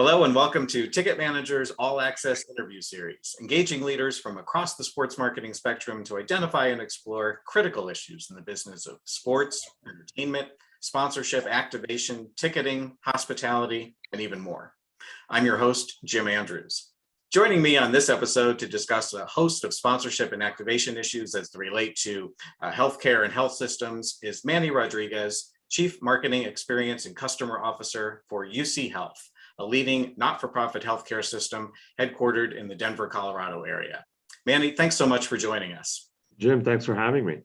Hello and welcome to Ticket Manager's All Access Interview Series, engaging leaders from across the sports marketing spectrum to identify and explore critical issues in the business of sports, entertainment, sponsorship, activation, ticketing, hospitality, and even more. I'm your host, Jim Andrews. Joining me on this episode to discuss a host of sponsorship and activation issues as they relate to healthcare and health systems is Manny Rodriguez, Chief Marketing Experience and Customer Officer for UCHealth, a leading not-for-profit healthcare system headquartered in the Denver, Colorado area. Manny, thanks so much for joining us. Jim, thanks for having me.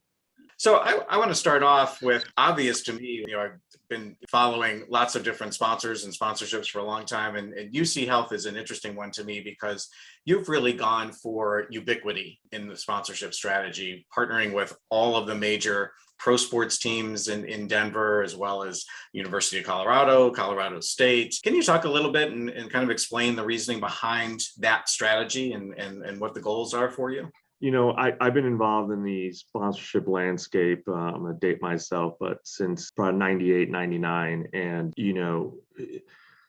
So I want to start off with obvious to me, I've been following lots of different sponsors and sponsorships for a long time, and UCHealth is an interesting one to me because you've really gone for ubiquity in the sponsorship strategy, partnering with all of the major pro sports teams in Denver, as well as University of Colorado, Colorado State. Can you talk a little bit and kind of explain the reasoning behind that strategy and what the goals are for you? I've been involved in the sponsorship landscape. I'm going to date myself, but since probably 98, 99. And,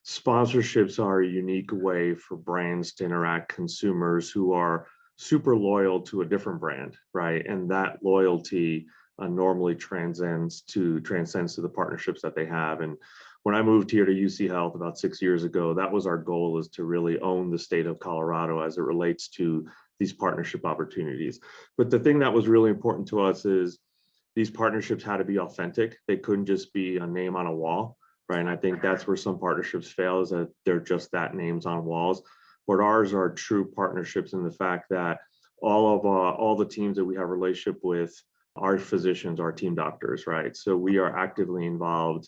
sponsorships are a unique way for brands to interact consumers who are super loyal to a different brand, right? And that loyalty normally transcends to the partnerships that they have. And when I moved here to UCHealth about 6 years ago, that was our goal, is to really own the state of Colorado as it relates to these partnership opportunities. But the thing that was really important to us is these partnerships had to be authentic. They couldn't just be a name on a wall, right? And I think that's where some partnerships fail, is that they're just that, names on walls. But ours are true partnerships in the fact that all the teams that we have a relationship with are physicians, are team doctors, right? So we are actively involved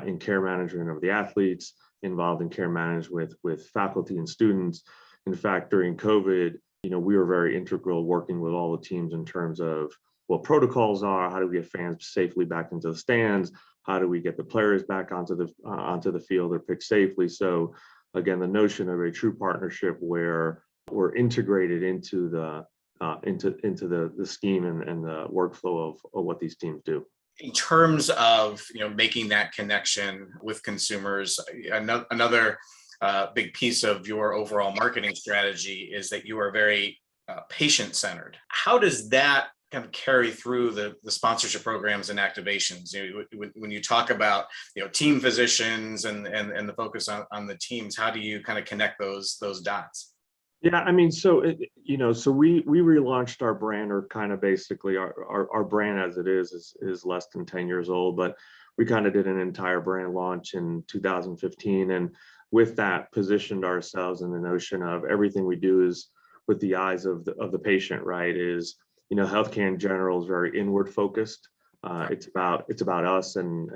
in care management of the athletes, involved in care management with faculty and students. In fact, during COVID, we were very integral working with all the teams in terms of what protocols are, how do we get fans safely back into the stands, how do we get the players back onto the field or pitch safely. So again, the notion of a true partnership where we're integrated into the scheme and the workflow of what these teams do. In terms of making that connection with consumers, another big piece of your overall marketing strategy is that you are very patient-centered. How does that kind of carry through the sponsorship programs and activations? When you talk about team physicians and the focus on the teams, how do you kind of connect those dots? Yeah, I mean, so we relaunched our brand, or kind of basically our brand as it is less than 10 years old, but we kind of did an entire brand launch in 2015, and with that positioned ourselves in the notion of everything we do is with the eyes of the patient, right? Healthcare in general is very inward focused. It's about us and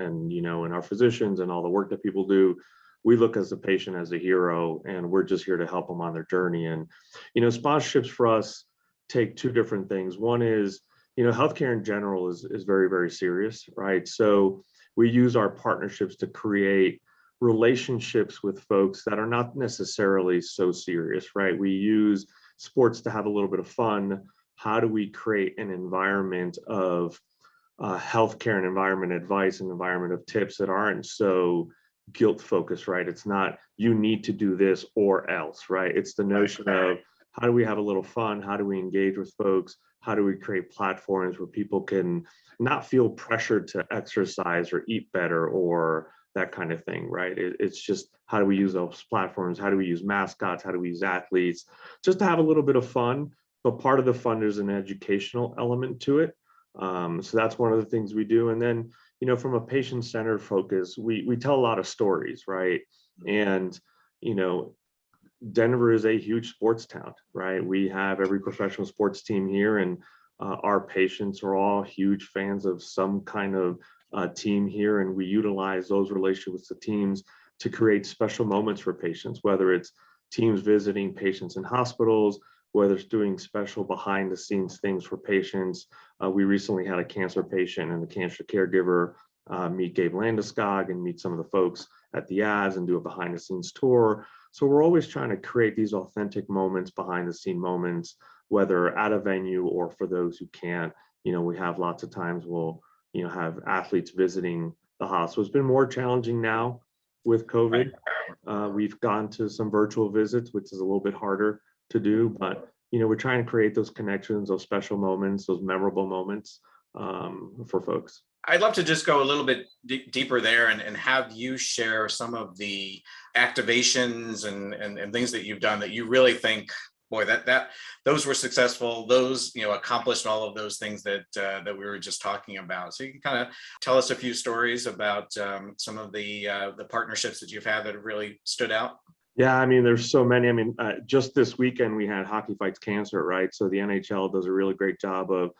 our physicians and all the work that people do. We look as the patient as a hero, and we're just here to help them on their journey. And, sponsorships for us take two different things. One is, healthcare in general is very, very serious, right? So we use our partnerships to create relationships with folks that are not necessarily so serious, right? We use sports to have a little bit of fun. How do we create an environment of healthcare and environment advice and environment of tips that aren't so guilt focused, right? It's not you need to do this or else, right? It's the notion of how do we have a little fun? How do we engage with folks? How do we create platforms where people can not feel pressured to exercise or eat better or that kind of thing, right? It's just how do we use those platforms? How do we use mascots? How do we use athletes? Just to have a little bit of fun, but part of the fun is an educational element to it. So that's one of the things we do. And then, from a patient-centered focus, we tell a lot of stories, right? And, Denver is a huge sports town, right? We have every professional sports team here, and our patients are all huge fans of some kind of team here. And we utilize those relationships with the teams to create special moments for patients, whether it's teams visiting patients in hospitals, whether it's doing special behind the scenes things for patients. We recently had a cancer patient and the cancer caregiver meet Gabe Landeskog and meet some of the folks at the ads and do a behind the scenes tour. So we're always trying to create these authentic moments, behind the scene moments, whether at a venue or for those who can't. We have lots of times we'll have athletes visiting the hospital. It's been more challenging now with COVID. We've gone to some virtual visits, which is a little bit harder to do, but we're trying to create those connections, those special moments, those memorable moments for folks. I'd love to just go a little bit deeper there and have you share some of the activations and things that you've done that you really think, boy, that those were successful. Those accomplished all of those things that we were just talking about. So you can kind of tell us a few stories about some of the partnerships that you've had that have really stood out. Yeah, I mean, there's so many. I mean, just this weekend we had Hockey Fights Cancer, right? So the NHL does a really great job of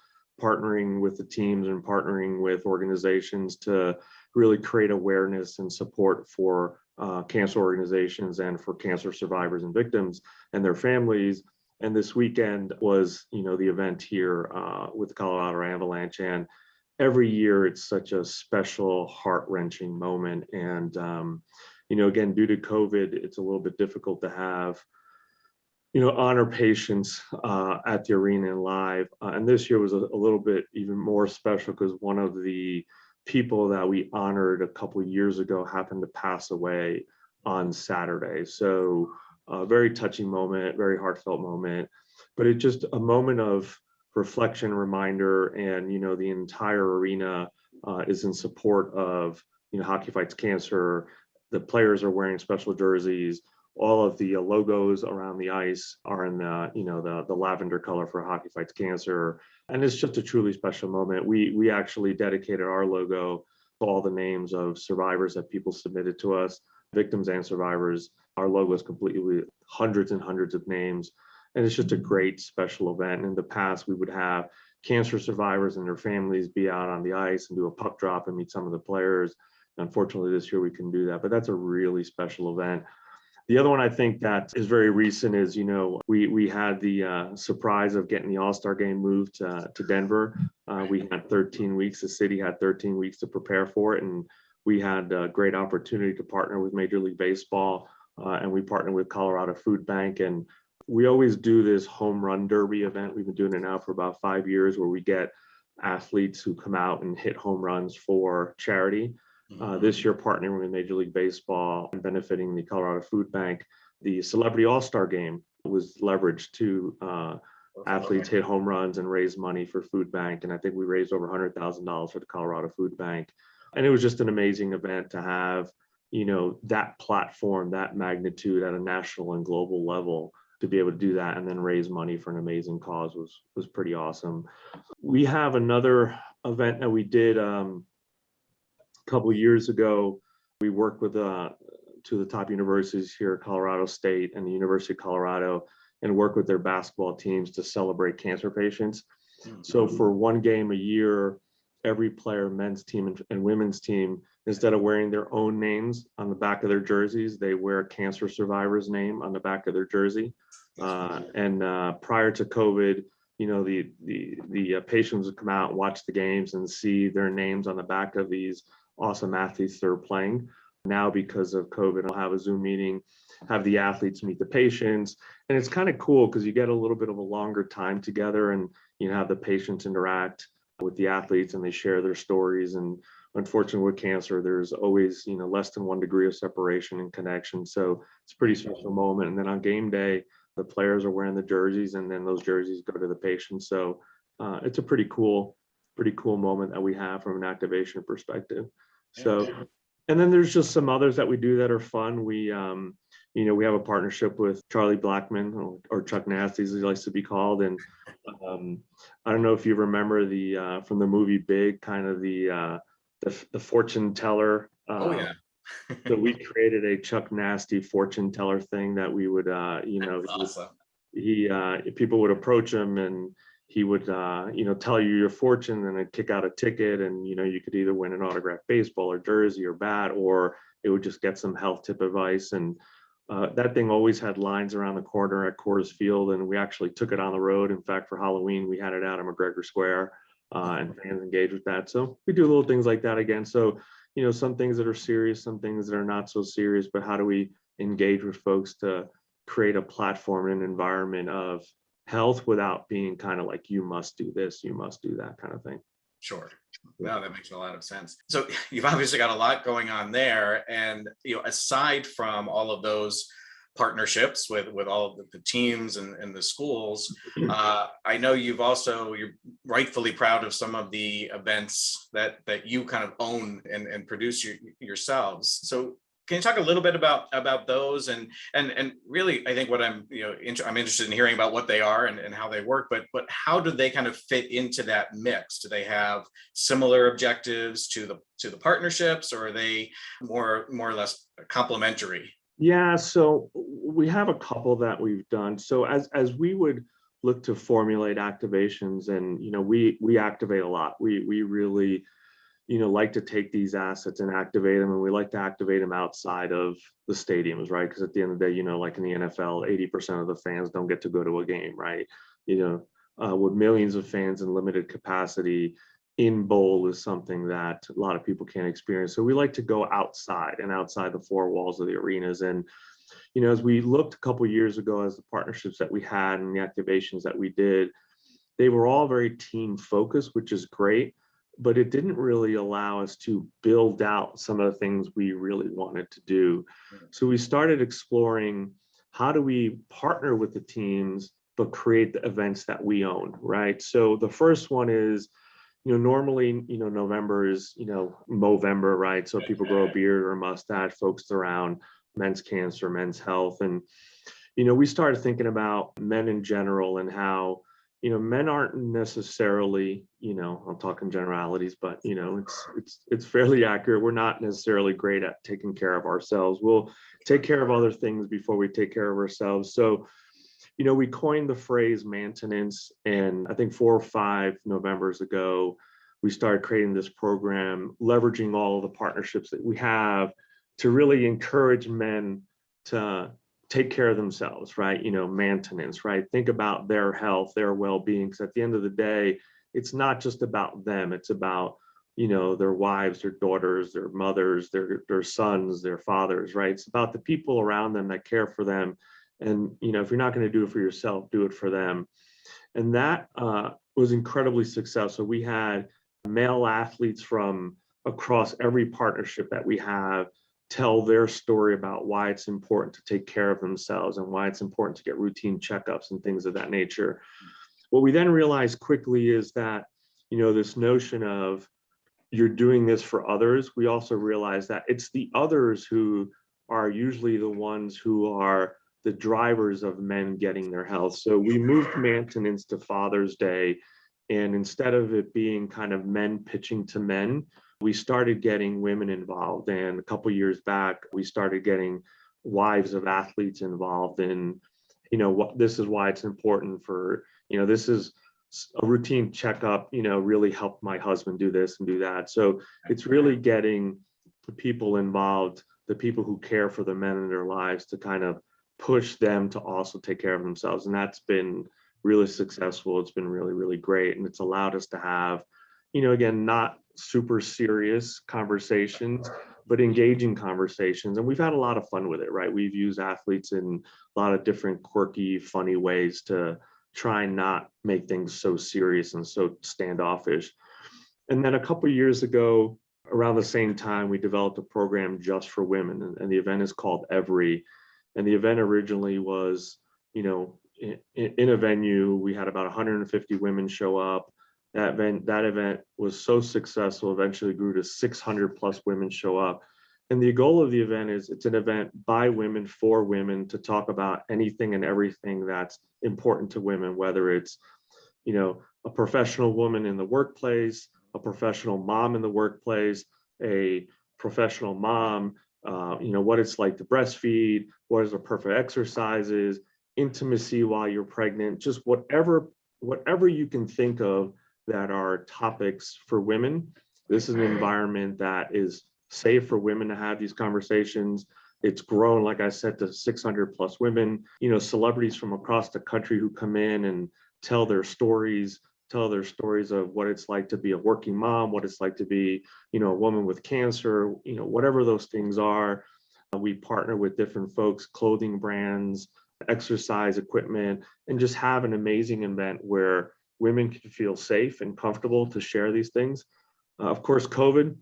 partnering with the teams and partnering with organizations to really create awareness and support for cancer organizations and for cancer survivors and victims and their families. And this weekend was, the event here with the Colorado Avalanche. And every year it's such a special, heart-wrenching moment. And, again, due to COVID, it's a little bit difficult to have honor patients at the arena and live. And this year was a little bit even more special because one of the people that we honored a couple of years ago happened to pass away on Saturday. So a very touching moment, very heartfelt moment, but it's just a moment of reflection, reminder, and, the entire arena is in support of, Hockey Fights Cancer. The players are wearing special jerseys. All of the logos around the ice are in the lavender color for Hockey Fights Cancer. And it's just a truly special moment. We actually dedicated our logo to all the names of survivors that people submitted to us, victims and survivors. Our logo is completely with hundreds and hundreds of names. And it's just a great special event. And in the past, we would have cancer survivors and their families be out on the ice and do a puck drop and meet some of the players. Unfortunately, this year we couldn't do that, but that's a really special event. The other one I think that is very recent is, we had the surprise of getting the All-Star game moved to Denver. We had 13 weeks. The city had 13 weeks to prepare for it. And we had a great opportunity to partner with Major League Baseball. And we partnered with Colorado Food Bank. And we always do this home run derby event. We've been doing it now for about 5 years, where we get athletes who come out and hit home runs for charity. This year, partnering with Major League Baseball and benefiting the Colorado Food Bank, the Celebrity All-Star Game was leveraged to athletes hit home runs and raise money for Food Bank. And I think we raised over $100,000 for the Colorado Food Bank. And it was just an amazing event to have, that platform, that magnitude at a national and global level, to be able to do that and then raise money for an amazing cause was pretty awesome. We have another event that we did couple of years ago. We worked with two of the top universities here at Colorado State and the University of Colorado, and work with their basketball teams to celebrate cancer patients. So for one game a year, every player, men's team and women's team, instead of wearing their own names on the back of their jerseys, they wear a cancer survivor's name on the back of their jersey. And prior to COVID, the patients would come out and watch the games and see their names on the back of these awesome athletes that are playing. Now, because of COVID, I'll have a Zoom meeting, have the athletes meet the patients. And it's kind of cool because you get a little bit of a longer time together, and have the patients interact with the athletes and they share their stories. And unfortunately, with cancer, there's always, less than 1 degree of separation and connection. So it's a pretty special moment. And then on game day, the players are wearing the jerseys, and then those jerseys go to the patients. So it's a pretty cool moment that we have from an activation perspective. So, and then there's just some others that we do that are fun. We, we have a partnership with Charlie Blackman, or Chuck Nasty, as he likes to be called. And I don't know if you remember from the movie Big, kind of the fortune teller. So we created a Chuck Nasty fortune teller thing that we would, awesome. People would approach him and he would, tell you your fortune, and then kick out a ticket, and, you could either win an autographed baseball or jersey or bat, or it would just get some health tip advice. And that thing always had lines around the corner at Coors Field, and we actually took it on the road. In fact, for Halloween, we had it out at McGregor Square, and fans engaged with that. So we do little things like that again. So, some things that are serious, some things that are not so serious, but how do we engage with folks to create a platform and environment of health without being kind of like, you must do this, you must do that kind of thing. Sure. No, that makes a lot of sense. So you've obviously got a lot going on there. And, aside from all of those partnerships with all of the teams and the schools, I know you're rightfully proud of some of the events that you kind of own and produce yourselves. So can you talk a little bit about those and really, I think what I'm I'm interested in hearing about what they are and how they work, but how do they kind of fit into that mix? Do they have similar objectives to the partnerships, or are they more or less complementary? Yeah, so we have a couple that we've done. So as we would look to formulate activations, and we activate a lot. We really like to take these assets and activate them, and we like to activate them outside of the stadiums, right? Because at the end of the day, like in the NFL, 80% of the fans don't get to go to a game, right? With millions of fans in limited capacity, in bowl is something that a lot of people can't experience. So we like to go outside the four walls of the arenas. And as we looked a couple of years ago, as the partnerships that we had and the activations that we did, they were all very team focused, which is great, but it didn't really allow us to build out some of the things we really wanted to do. So we started exploring, how do we partner with the teams but create the events that we own, right? So the first one is, normally, November is, Movember, right? So people grow a beard or a mustache, focused around men's cancer, men's health. And, we started thinking about men in general and how, men aren't necessarily, I'm talking generalities, but, it's fairly accurate. We're not necessarily great at taking care of ourselves. We'll take care of other things before we take care of ourselves. So, we coined the phrase maintenance, and I think 4 or 5 Novembers ago, we started creating this program, leveraging all of the partnerships that we have to really encourage men to take care of themselves, right? Maintenance, right? Think about their health, their well-being, because at the end of the day, it's not just about them. It's about, their wives, their daughters, their mothers, their sons, their fathers, right? It's about the people around them that care for them. And, if you're not going to do it for yourself, do it for them. And that was incredibly successful. We had male athletes from across every partnership that we have tell their story about why it's important to take care of themselves and why it's important to get routine checkups and things of that nature. What we then realized quickly is that, this notion of you're doing this for others, we also realized that it's the others who are usually the ones who are the drivers of men getting their health. So we moved maintenance to Father's Day, and instead of it being kind of men pitching to men, we started getting women involved. And a couple of years back, we started getting wives of athletes involved in, what this is why it's important for, this is a routine checkup, really helped my husband do this and do that. So it's really getting the people involved, the people who care for the men in their lives, to kind of push them to also take care of themselves. And that's been really successful. It's been really, really great. And it's allowed us to have, again, not super serious conversations, but engaging conversations. And we've had a lot of fun with it, right? We've used athletes in a lot of different quirky, funny ways to try and not make things so serious and so standoffish. And then a couple of years ago, around the same time, we developed a program just for women. And the event is called Every. And the event originally was, in a venue. We had about 150 women show up. That event was so successful, eventually grew to 600 plus women show up. And the goal of the event is, it's an event by women for women to talk about anything and everything that's important to women, whether it's, a professional woman in the workplace, a professional mom in the workplace, a professional mom, what it's like to breastfeed, what is the perfect exercises, intimacy while you're pregnant, just whatever you can think of that are topics for women. This is an environment that is safe for women to have these conversations. It's grown, like I said, to 600 plus women, celebrities from across the country who come in and tell their stories of what it's like to be a working mom, what it's like to be, a woman with cancer, whatever those things are. We partner with different folks, clothing brands, exercise equipment, and just have an amazing event where women can feel safe and comfortable to share these things. Of course, COVID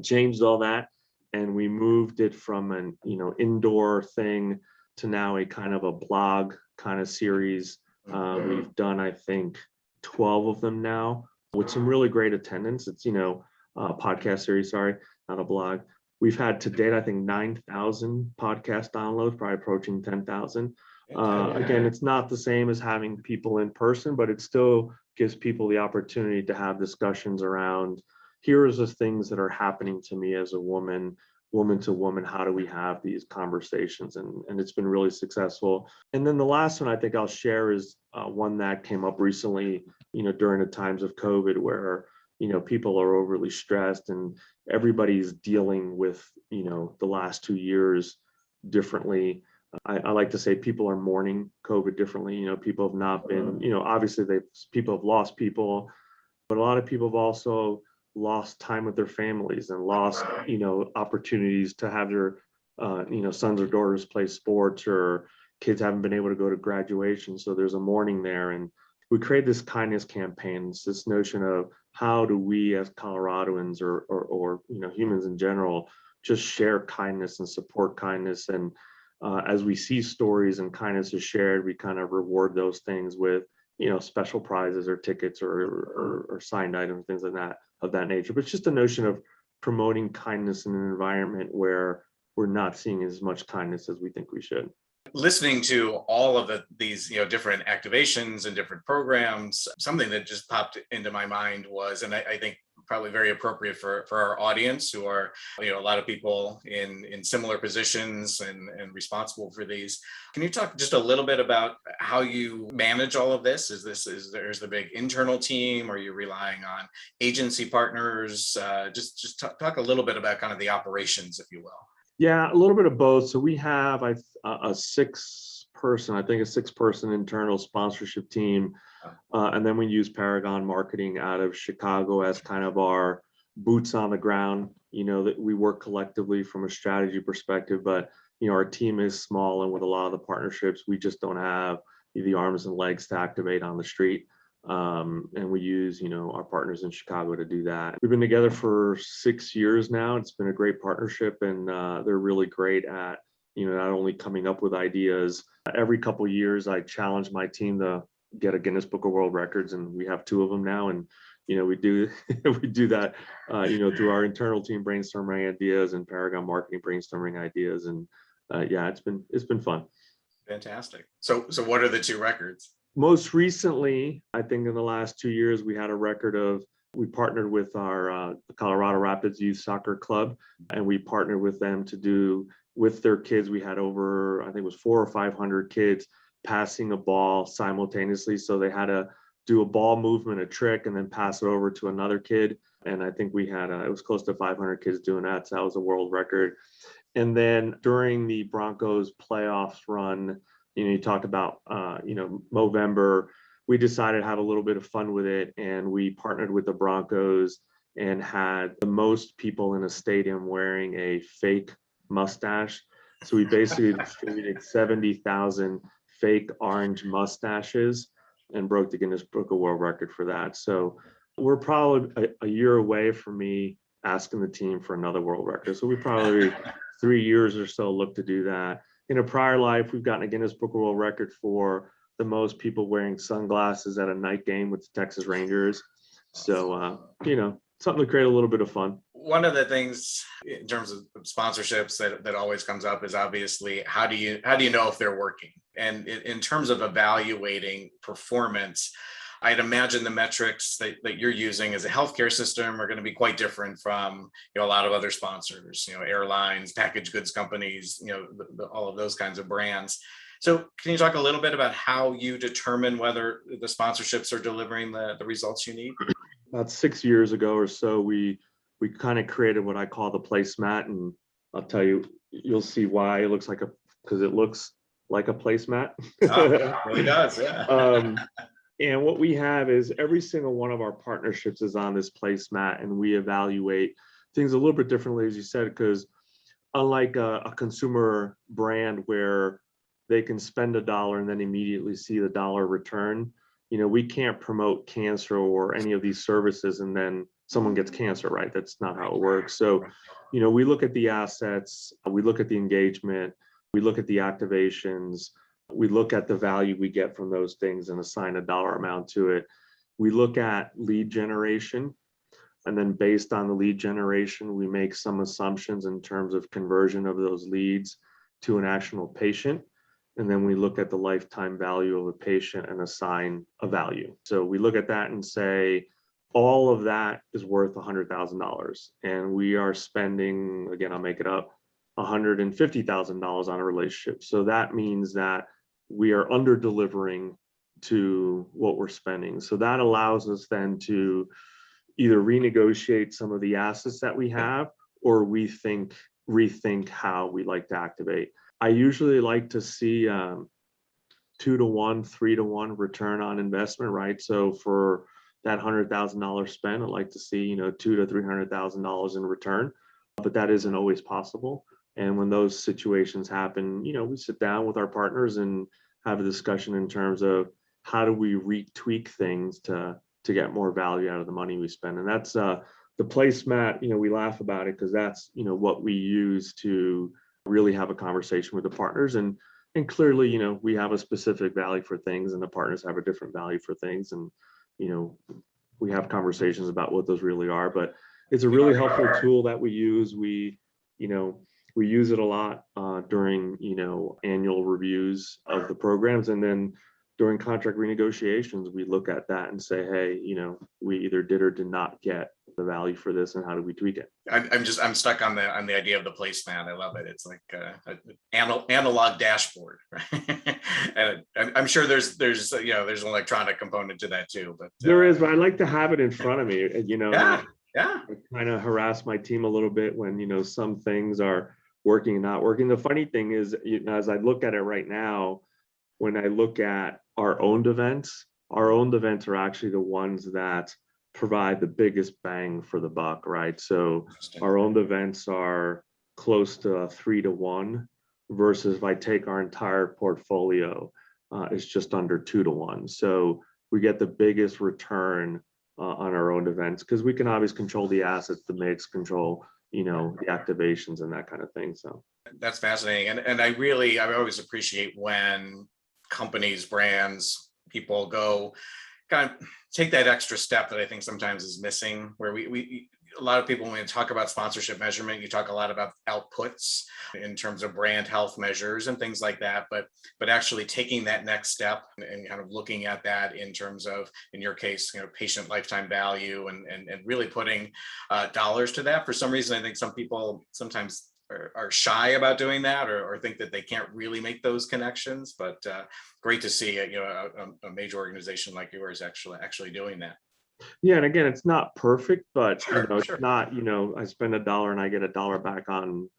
changed all that, and we moved it from an indoor thing to now a kind of a blog kind of series. We've done, I think, 12 of them now with some really great attendance. It's a podcast series, sorry, not a blog. We've had to date, I think, 9,000 podcast downloads, probably approaching 10,000. Again, it's not the same as having people in person, but it still gives people the opportunity to have discussions around, here are the things that are happening to me as a woman to woman. How do we have these conversations? And it's been really successful. And then the last one I think I'll share is one that came up recently, during the times of COVID, where people are overly stressed and everybody's dealing with the last 2 years differently. I like to say people are mourning COVID differently. People have not been, obviously people have lost people, but a lot of people have also lost time with their families and lost, opportunities to have their, sons or daughters play sports, or kids haven't been able to go to graduation. So there's a mourning there. And we create this kindness campaign. It's this notion of how do we as Coloradoans or humans in general just share kindness and support kindness. And as we see stories and kindness is shared, we kind of reward those things with special prizes or tickets or signed items, things like that of that nature. But it's just a notion of promoting kindness in an environment where we're not seeing as much kindness as we think we should. Listening to all of these different activations and different programs, something that just popped into my mind was, and I think probably very appropriate for our audience, who are a lot of people in similar positions and responsible for these. Can you talk just a little bit about how you manage all of this? Is there's the big internal team? Are you relying on agency partners? Just talk a little bit about kind of the operations, if you will. Yeah, a little bit of both. So we have a six-person internal sponsorship team. And then we use Paragon Marketing out of Chicago as kind of our boots on the ground, that we work collectively from a strategy perspective, but, our team is small, and with a lot of the partnerships, we just don't have the arms and legs to activate on the street. And we use, our partners in Chicago to do that. We've been together for 6 years now. It's been a great partnership, and they're really great at, not only coming up with ideas. Every couple of years, I challenge my team to get a Guinness Book of World Records, and we have 2 of them now. And we do we do that, through our internal team brainstorming ideas and Paragon Marketing brainstorming ideas. And yeah, it's been fun. Fantastic. So what are the 2 records? Most recently, I think in the last 2 years, we partnered with our Colorado Rapids Youth Soccer Club, and we partnered with them to do with their kids. We had over, I think it was 400 or 500 kids passing a ball simultaneously. So they had to do a ball movement, a trick, and then pass it over to another kid. And I think we had, it was close to 500 kids doing that. So that was a world record. And then during the Broncos playoffs run, you talked about, Movember, we decided to have a little bit of fun with it. And we partnered with the Broncos and had the most people in a stadium wearing a fake mustache. So we basically distributed 70,000 fake orange mustaches and broke the Guinness Book of World Record for that. So we're probably a year away from me asking the team for another world record. So we probably 3 years or so look to do that. In a prior life, we've gotten a Guinness Book of World Record for the most people wearing sunglasses at a night game with the Texas Rangers. So, something to create a little bit of fun. One of the things in terms of sponsorships that always comes up is obviously how do you know if they're working? And in terms of evaluating performance, I'd imagine the metrics that you're using as a healthcare system are going to be quite different from a lot of other sponsors, airlines, packaged goods companies, all of those kinds of brands. So can you talk a little bit about how you determine whether the sponsorships are delivering the results you need? About 6 years ago or so, we kind of created what I call the Placemat, and I'll tell you, you'll see why. It looks like because it looks like a placemat. Oh, it really does, yeah. And what we have is every single one of our partnerships is on this placemat, and we evaluate things a little bit differently, as you said, because unlike a consumer brand where they can spend $1 and then immediately see the dollar return, we can't promote cancer or any of these services and then someone gets cancer, right? That's not how it works. So, we look at the assets, we look at the engagement, we look at the activations, we look at the value we get from those things and assign a dollar amount to it. We look at lead generation, and then based on the lead generation, we make some assumptions in terms of conversion of those leads to an actual patient. And then we look at the lifetime value of a patient and assign a value. So we look at that and say, all of that is worth $100,000. And we are spending, again, I'll make it up, $150,000 on a relationship. So that means that we are under delivering to what we're spending. So that allows us then to either renegotiate some of the assets that we have, or rethink how we like to activate. I usually like to see 2-to-1, 3-to-1 return on investment, right? So for that $100,000 spend, I'd like to see, $200,000 to $300,000 in return, but that isn't always possible. And when those situations happen, we sit down with our partners and have a discussion in terms of how do we retweak things to get more value out of the money we spend. And that's the placemat, we laugh about it because that's, what we use to really have a conversation with the partners. And clearly, we have a specific value for things and the partners have a different value for things. And, we have conversations about what those really are, but it's a really helpful tool that we use. We use it a lot during, annual reviews of the programs. And then during contract renegotiations, we look at that and say, hey, we either did or did not get the value for this, and how do we tweak it? I'm stuck on the idea of the placemat. I love it. It's like an analog dashboard, right? And I'm sure there's an electronic component to that too. But there is, but I like to have it in front of me. Yeah. I kind of harass my team a little bit when some things are working and not working. The funny thing is, as I look at it right now, when I look at our owned events are actually the ones that provide the biggest bang for the buck, right? So our owned events are close to a 3-to-1 versus if I take our entire portfolio, it's just under 2-to-1. So we get the biggest return on our owned events because we can obviously control the assets, the mix, control, the activations and that kind of thing. So that's fascinating. And I always appreciate when companies, brands, people go kind of take that extra step that I think sometimes is missing, where we a lot of people, when we talk about sponsorship measurement, you talk a lot about outputs in terms of brand health measures and things like that, but actually taking that next step and kind of looking at that in terms of, in your case, patient lifetime value and really putting dollars to that. For some reason, I think some people sometimes are shy about doing that or think that they can't really make those connections, but great to see a major organization like yours actually doing that. Yeah, and again, it's not perfect, but Sure. it's not, I spend $1 and I get $1 back on,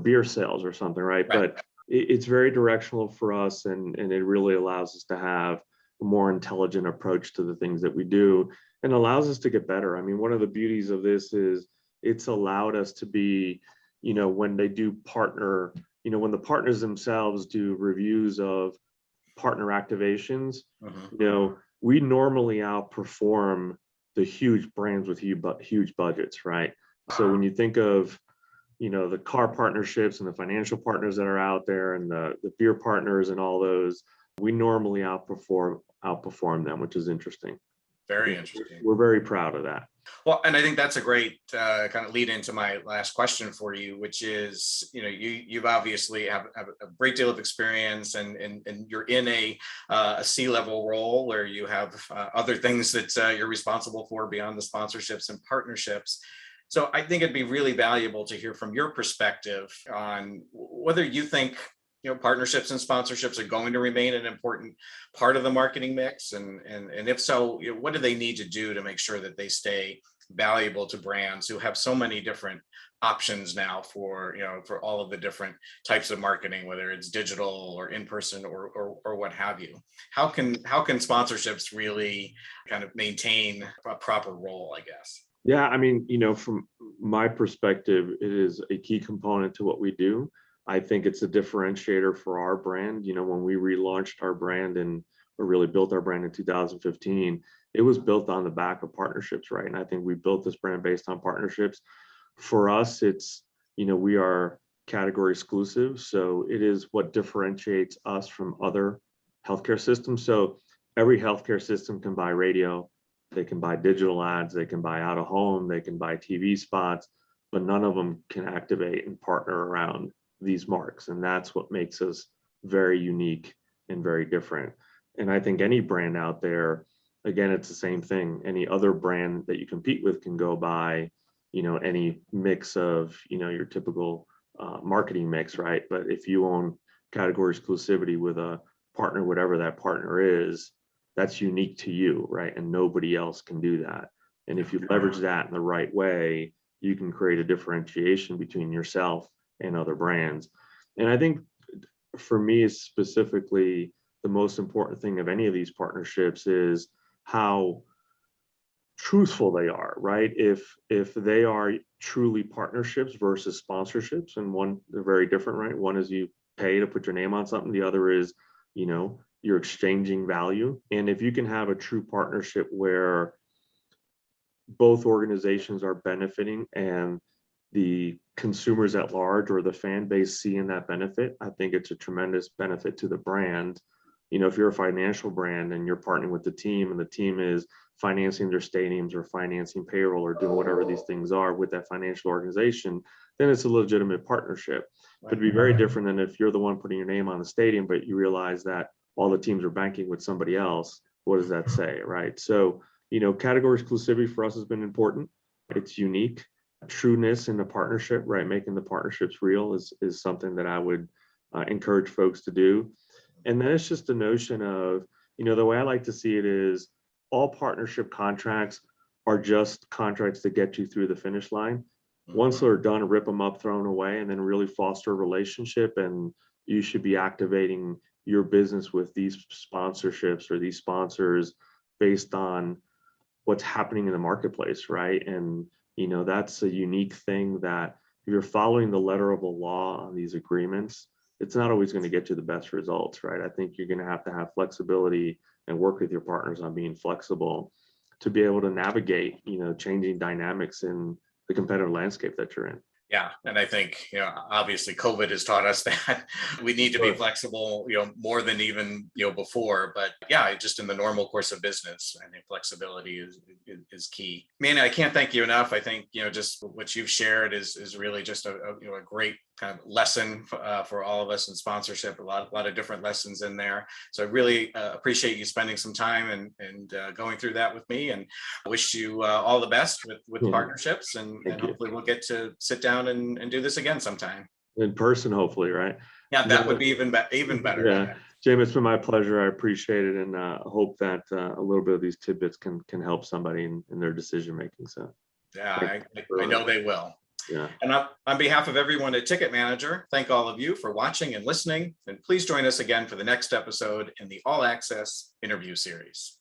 beer sales or something, right? But it's very directional for us, and it really allows us to have a more intelligent approach to the things that we do, and allows us to get better. I mean, one of the beauties of this is it's allowed us to be, when they do partner, when the partners themselves do reviews of partner activations, we normally outperform the huge brands with huge budgets, right? So when you think of, the car partnerships and the financial partners that are out there and the beer partners and all those, we normally outperform them, which is interesting. Very interesting. We're very proud of that. Well, and I think that's a great kind of lead into my last question for you, which is, you've obviously have a great deal of experience and you're in a C-level role where you have other things that you're responsible for beyond the sponsorships and partnerships. So I think it'd be really valuable to hear from your perspective on whether you think partnerships and sponsorships are going to remain an important part of the marketing mix, and if so, what do they need to do to make sure that they stay valuable to brands who have so many different options now for all of the different types of marketing, whether it's digital or in person or what have you? How can sponsorships really kind of maintain a proper role, I guess? Yeah, I mean, from my perspective, it is a key component to what we do. I think it's a differentiator for our brand. When we relaunched our brand or really built our brand in 2015, it was built on the back of partnerships, right? And I think we built this brand based on partnerships. For us, it's, we are category exclusive. So it is what differentiates us from other healthcare systems. So every healthcare system can buy radio, they can buy digital ads, they can buy out of home, they can buy TV spots, but none of them can activate and partner around these marks. And that's what makes us very unique and very different. And I think any brand out there, again, it's the same thing. Any other brand that you compete with can go buy, any mix of, your typical marketing mix, right? But if you own category exclusivity with a partner, whatever that partner is, that's unique to you, right? And nobody else can do that. And if you leverage that in the right way, you can create a differentiation between yourself and other brands. And I think for me, specifically, the most important thing of any of these partnerships is how truthful they are, right? If they are truly partnerships versus sponsorships, and one, they're very different, right? One is you pay to put your name on something. The other is, you're exchanging value. And if you can have a true partnership where both organizations are benefiting and the consumers at large or the fan base seeing that benefit, I think it's a tremendous benefit to the brand. If you're a financial brand and you're partnering with the team and the team is financing their stadiums or financing payroll or doing whatever these things are with that financial organization, then it's a legitimate partnership. But it'd be very different than if you're the one putting your name on the stadium, but you realize that all the teams are banking with somebody else. What does that say, right? So, category exclusivity for us has been important. It's unique. Trueness in the partnership, right? Making the partnerships real is something that I would encourage folks to do. And then it's just the notion of, the way I like to see it is all partnership contracts are just contracts that get you through the finish line. Once they're done, rip them up, throw them away, and then really foster a relationship. And you should be activating your business with these sponsorships or these sponsors based on what's happening in the marketplace, right? And, that's a unique thing that if you're following the letter of the law on these agreements, it's not always going to get you the best results, right? I think you're going to have flexibility and work with your partners on being flexible to be able to navigate, changing dynamics in the competitive landscape that you're in. Yeah. And I think, obviously COVID has taught us that we need to be flexible, more than even, before. But yeah, just in the normal course of business, I think flexibility is key. Manny, I can't thank you enough. I think, just what you've shared is really just a great kind of lesson for all of us in sponsorship, a lot of different lessons in there. So I really appreciate you spending some time and going through that with me, and wish you all the best with partnerships, and hopefully we'll get to sit down and do this again sometime. In person, hopefully, right? Yeah, that would be even better. Yeah. James, it's been my pleasure. I appreciate it, and hope that a little bit of these tidbits can help somebody in their decision making. So yeah, I know they will. Yeah. And on behalf of everyone at Ticket Manager, thank all of you for watching and listening. And please join us again for the next episode in the All Access interview series.